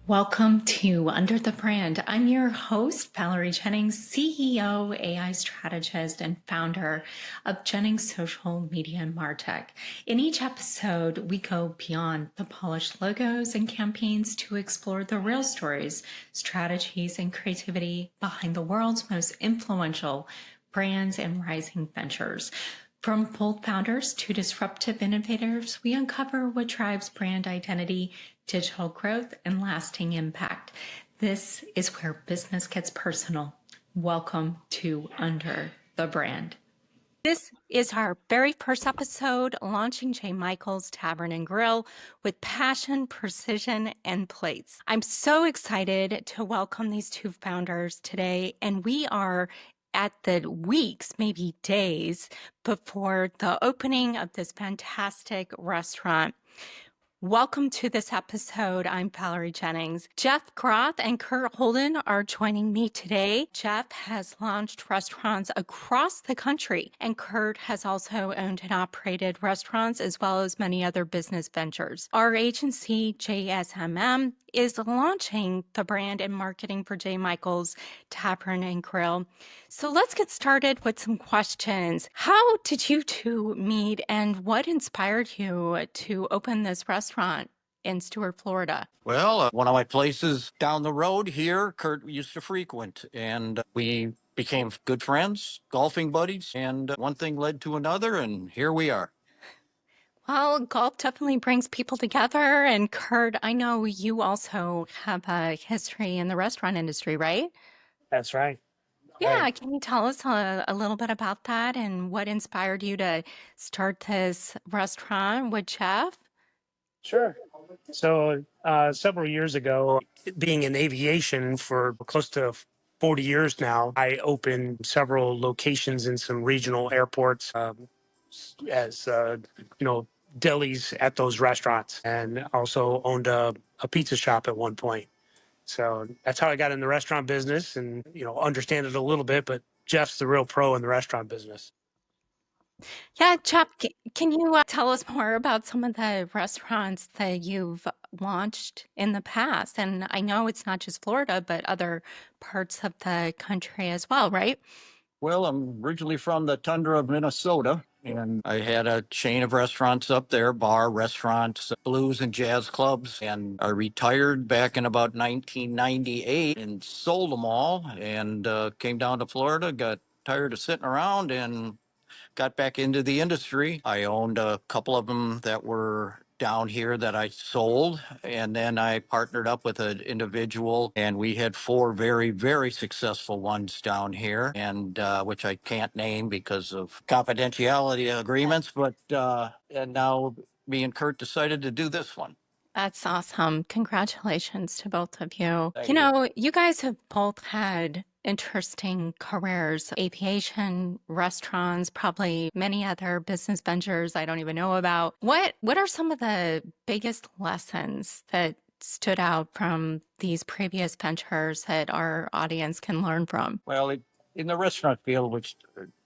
Welcome to Under the Brand. I'm your host, Valerie Jennings, CEO, AI strategist, and founder of Jennings Social Media and MarTech. In each episode, we go beyond the polished logos and campaigns to explore the real stories, strategies, and creativity behind the world's most influential brands and rising ventures. From bold founders to disruptive innovators, we uncover what drives brand identity, digital growth, and lasting impact. This is where business gets personal. Welcome to Under the Brand. This is our very first episode launching J. Michael's Tavern Grille with passion, precision, and plates. I'm so excited to welcome these two founders today, and we are at the weeks, maybe days, before the opening of this fantastic restaurant. Welcome to this episode. I'm Valerie Jennings. Jeff Groth and Kurt Holden are joining me today. Jeff has launched restaurants across the country, and Kurt has also owned and operated restaurants as well as many other business ventures. Our agency, JSMM, is launching the brand and marketing for J. Michael's Tavern and Grill. So let's get started with some questions. How did you two meet, and what inspired you to open this restaurant in Stuart, Florida? Well, one of my places down the road here, Kurt used to frequent, and we became good friends, golfing buddies, and one thing led to another, and here we are. Well, golf definitely brings people together. And Kurt, I know you also have a history in the restaurant industry, right? That's right. Yeah, Right. can you tell us a little bit about that and what inspired you to start this restaurant with Jeff? Sure. So several years ago, being in aviation for close to 40 years now, I opened several locations in some regional airports as delis at those restaurants, and also owned a pizza shop at one point. So that's how I got in the restaurant business, and understand it a little bit. But Jeff's the real pro in the restaurant business. Yeah, Jeff, can you tell us more about some of the restaurants that you've launched in the past? And I know it's not just Florida, but other parts of the country as well, right? Well, I'm originally from the tundra of Minnesota, and I had a chain of restaurants up there, bar, restaurants, blues and jazz clubs, and I retired back in about 1998 and sold them all and came down to Florida, got tired of sitting around and got back into the industry. I owned a couple of them that were down here that I sold. And then I partnered up with an individual, and we had four very, very successful ones down here, and which I can't name because of confidentiality agreements. And now me and Kurt decided to do this one. That's awesome. Congratulations to both of you. Thank You you. know, you guys have both had interesting careers, aviation, restaurants, probably many other business ventures I don't even know about. What are some of the biggest lessons that stood out from these previous ventures that our audience can learn from? Well, in the restaurant field, which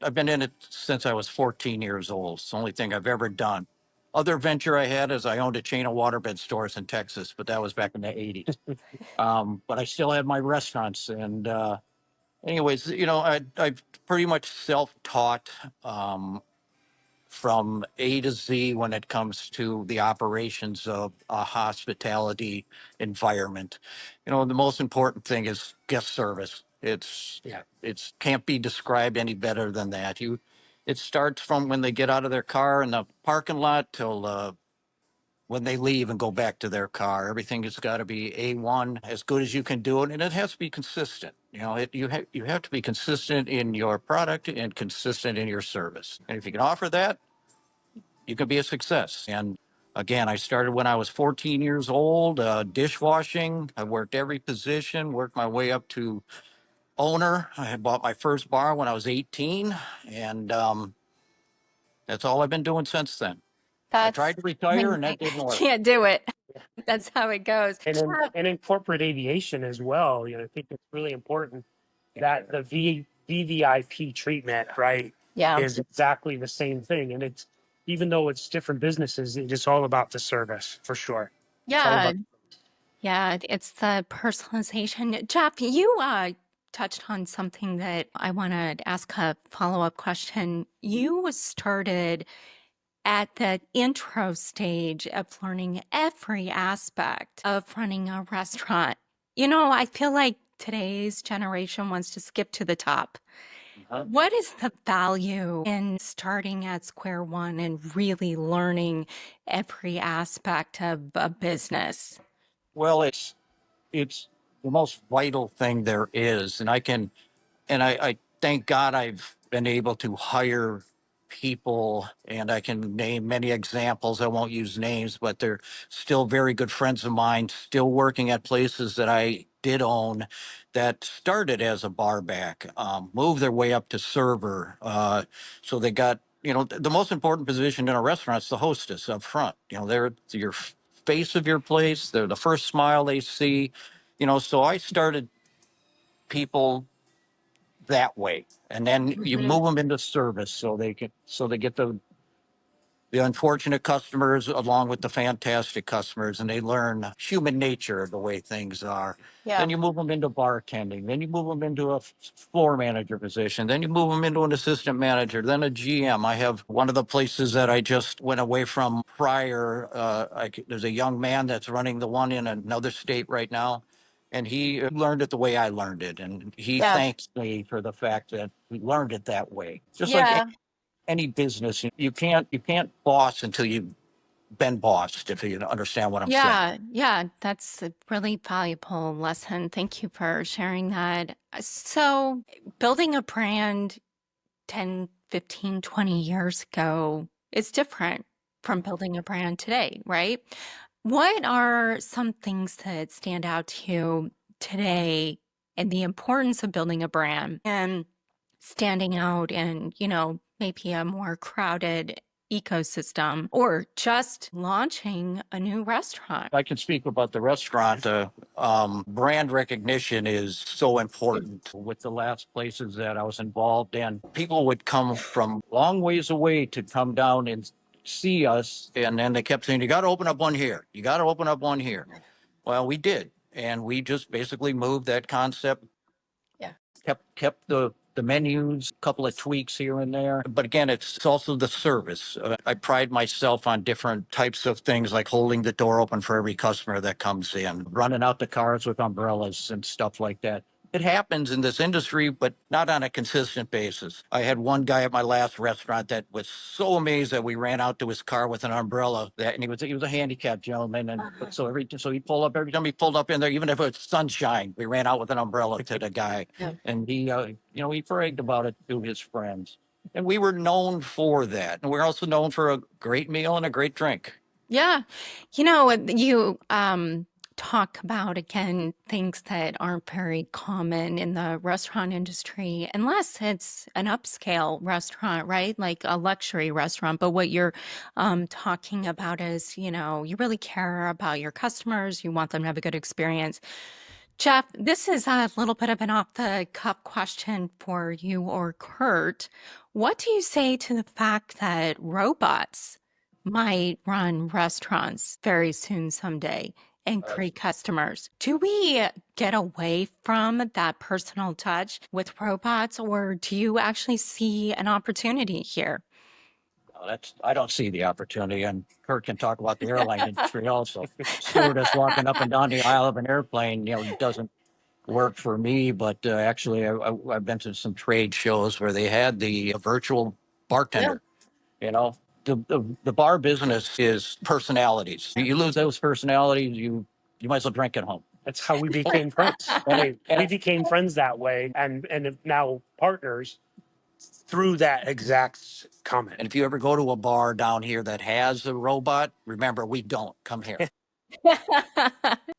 I've been in it since I was 14 years old. It's the only thing I've ever done. Other venture I had is I owned a chain of waterbed stores in Texas, but that was back in the 80s. But I still had my restaurants. And anyways, I've pretty much self-taught from A to Z when it comes to the operations of a hospitality environment. The most important thing is guest service. It's can't be described any better than that. It starts from when they get out of their car in the parking lot till when they leave and go back to their car. Everything has got to be A1, as good as you can do it, and it has to be consistent. You have to be consistent in your product and consistent in your service. And if you can offer that, you can be a success. And again, I started when I was 14 years old, dishwashing. I worked every position, worked my way up to owner. I had bought my first bar when I was 18, and that's all I've been doing since then. I That's tried to retire, and that didn't work. can't do it. That's how it goes. And in corporate aviation as well, I think it's really important that the VVIP treatment, right, Yeah. is exactly the same thing. And it's, even though it's different businesses, it's all about the service for sure. It's all Yeah. about, Yeah, it's the personalization. Jeff, you touched on something that I want to ask a follow-up question. You started at the intro stage of learning every aspect of running a restaurant. I feel like today's generation wants to skip to the top. What is the value in starting at square one and really learning every aspect of a business? Well, it's the most vital thing there is, and I thank God I've been able to hire people, and I can name many examples. I won't use names, but they're still very good friends of mine, still working at places that I did own that started as a bar back, moved their way up to server. So they got, the most important position in a restaurant is the hostess up front. They're your face of your place. They're the first smile they see. So I started people that way, and then you move them into service so they get the unfortunate customers along with the fantastic customers, and they learn human nature, the way things are. Then you move them into bartending, then you move them into a floor manager position, then you move them into an assistant manager, then a GM. I have one of the places that I just went away from prior. There's a young man that's running the one in another state right now, and he learned it the way I learned it, and he thanks me for the fact that we learned it that way. Just like any business, you can't boss until you've been bossed, if you understand what I'm saying. Yeah, that's a really valuable lesson. Thank you for sharing that. So, building a brand 10, 15, 20 years ago is different from building a brand today, right? What are some things that stand out to you today and the importance of building a brand and standing out in, maybe a more crowded ecosystem or just launching a new restaurant? I can speak about the restaurant. Brand recognition is so important. With the last places that I was involved in, people would come from long ways away to come down and see us. And then they kept saying, "You got to open up one here. You got to open up one here." Well, we did. And we just basically moved that concept, kept the menus, a couple of tweaks here and there. But again, it's also the service. I pride myself on different types of things, like holding the door open for every customer that comes in, running out the cars with umbrellas and stuff like that. It happens in this industry, but not on a consistent basis. I had one guy at my last restaurant that was so amazed that we ran out to his car with an umbrella, and he was a handicapped gentleman, and so he pulled up every time he pulled up in there, even if it was sunshine, we ran out with an umbrella to the guy, and he bragged about it to his friends, and we were known for that, and we're also known for a great meal and a great drink. Yeah. You talk about, again, things that aren't very common in the restaurant industry, unless it's an upscale restaurant, right? Like a luxury restaurant. But what you're talking about is, you really care about your customers. You want them to have a good experience. Jeff, this is a little bit of an off the cuff question for you or Kurt. What do you say to the fact that robots might run restaurants very soon someday and greet customers? Do we get away from that personal touch with robots, or do you actually see an opportunity here? I don't see the opportunity, and Kurt can talk about the airline industry also. Stewardess walking up and down the aisle of an airplane, doesn't work for me. But actually, I've been to some trade shows where they had the virtual bartender. You know, the bar business is personalities. You lose those personalities, you might as well drink at home. That's how we became friends. We became friends that way, and now partners through that exact comment. And if you ever go to a bar down here that has a robot, remember, we don't. Come here.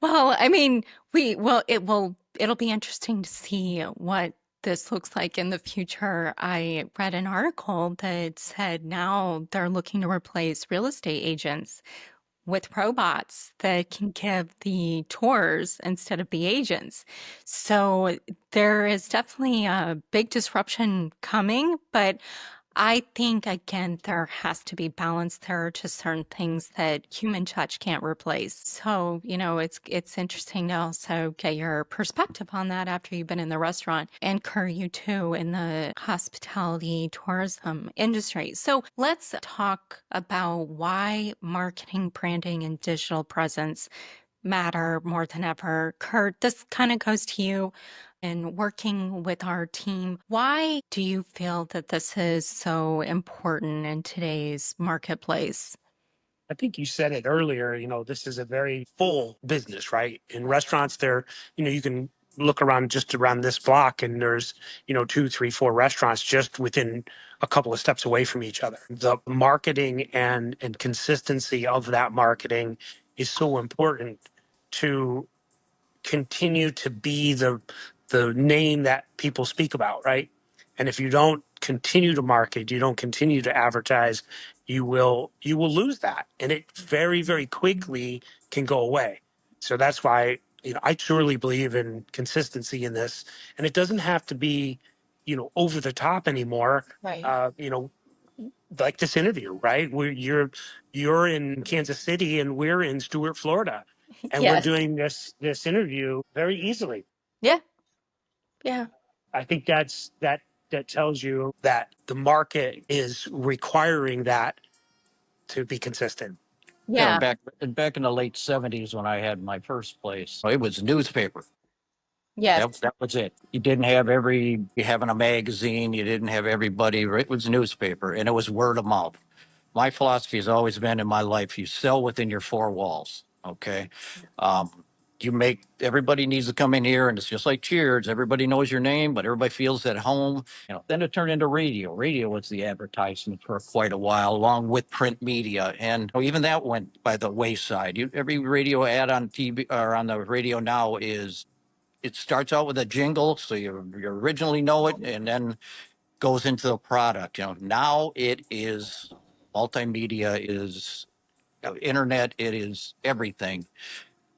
Well, I mean, it'll be interesting to see what this looks like in the future. I read an article that said now they're looking to replace real estate agents with robots that can give the tours instead of the agents. So there is definitely a big disruption coming, but I think, again, there has to be balance. There are just certain things that human touch can't replace. So, it's interesting to also get your perspective on that after you've been in the restaurant, and Kerr, you too, in the hospitality tourism industry. So let's talk about why marketing, branding, and digital presence matter more than ever. Kurt, this kind of goes to you in working with our team. Why do you feel that this is so important in today's marketplace? I think you said it earlier, this is a very full business, right? In restaurants, you can look around just around this block and there's, two, three, four restaurants just within a couple of steps away from each other. The marketing and consistency of that marketing is so important to continue to be the name that people speak about, right? And if you don't continue to market, you don't continue to advertise, you will lose that, and it very very quickly can go away. So that's why I truly believe in consistency in this, and it doesn't have to be over the top anymore. Right. Like this interview, right? Where you're in Kansas City and we're in Stuart, Florida, and we're Yes. doing this interview very easily. Yeah. Yeah. I think that tells you that the market is requiring that to be consistent. Yeah. Back in the late '70s when I had my first place, it was newspaper. Yes. That was it. You didn't have you having a magazine. You didn't have everybody. It was newspaper, and it was word of mouth. My philosophy has always been in my life: you sell within your four walls. Okay, you make everybody needs to come in here, and it's just like Cheers. Everybody knows your name, but everybody feels at home. Then it turned into radio. Radio was the advertisement for quite a while, along with print media, and even that went by the wayside. Every radio ad on TV or on the radio now is it starts out with a jingle, so you originally know it, and then goes into the product. Now it is multimedia, is internet, it is everything,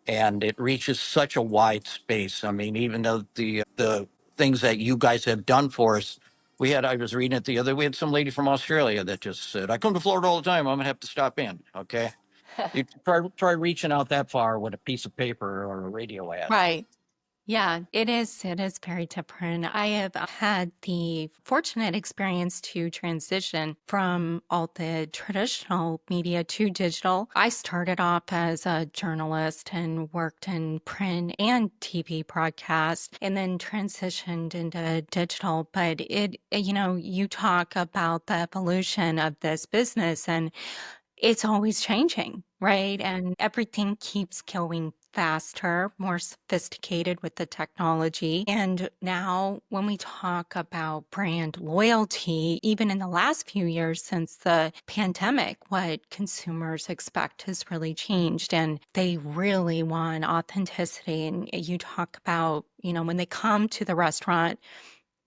and it reaches such a wide space. I mean, even though the things that you guys have done for us. I was reading it the other. We had some lady from Australia that just said, "I come to Florida all the time. I'm gonna have to stop in." Okay, you try reaching out that far with a piece of paper or a radio ad. Right. Yeah, it is. It is very different. I have had the fortunate experience to transition from all the traditional media to digital. I started off as a journalist and worked in print and TV broadcast, and then transitioned into digital. But you talk about the evolution of this business, and it's always changing, right? And everything keeps going faster, more sophisticated with the technology. And now, when we talk about brand loyalty, even in the last few years since the pandemic, what consumers expect has really changed. And they really want authenticity. And you talk about, when they come to the restaurant,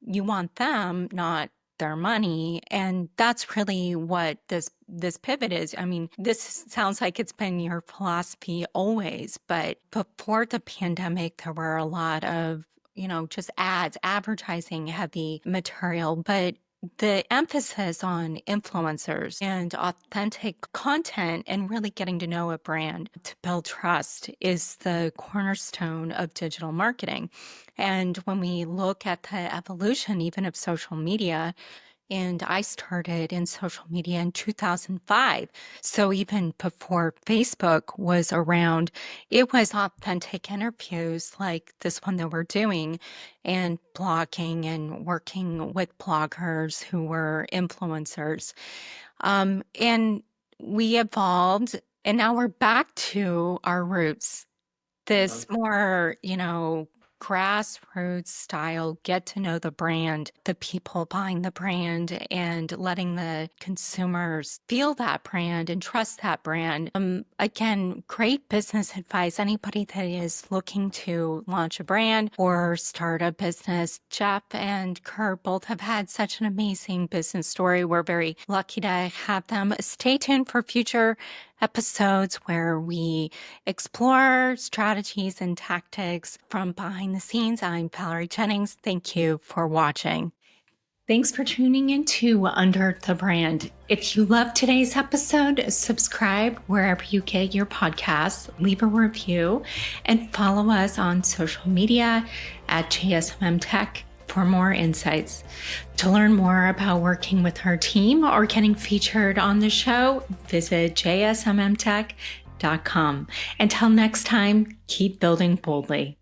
you want them, not their money. And that's really what this pivot is. I mean, this sounds like it's been your philosophy always, but before the pandemic, there were a lot of, just ads, advertising heavy material, but the emphasis on influencers and authentic content and really getting to know a brand to build trust is the cornerstone of digital marketing. And when we look at the evolution, even of social media, and I started in social media in 2005. So even before Facebook was around, it was authentic interviews like this one that we're doing, and blogging and working with bloggers who were influencers. And we evolved, and now we're back to our roots, this more, grassroots style, get to know the brand, the people buying the brand, and letting the consumers feel that brand and trust that brand. Again, great business advice. Anybody that is looking to launch a brand or start a business, Jeff and Kurt both have had such an amazing business story. We're very lucky to have them. Stay tuned for future episodes where we explore strategies and tactics from behind the scenes. I'm Valerie Jennings. Thank you for watching. Thanks for tuning into Under the Brand. If you loved today's episode, subscribe wherever you get your podcasts, leave a review, and follow us on social media at JSMM Tech for more insights. To learn more about working with our team or getting featured on the show, visit jsmmtech.com. Until next time, keep building boldly.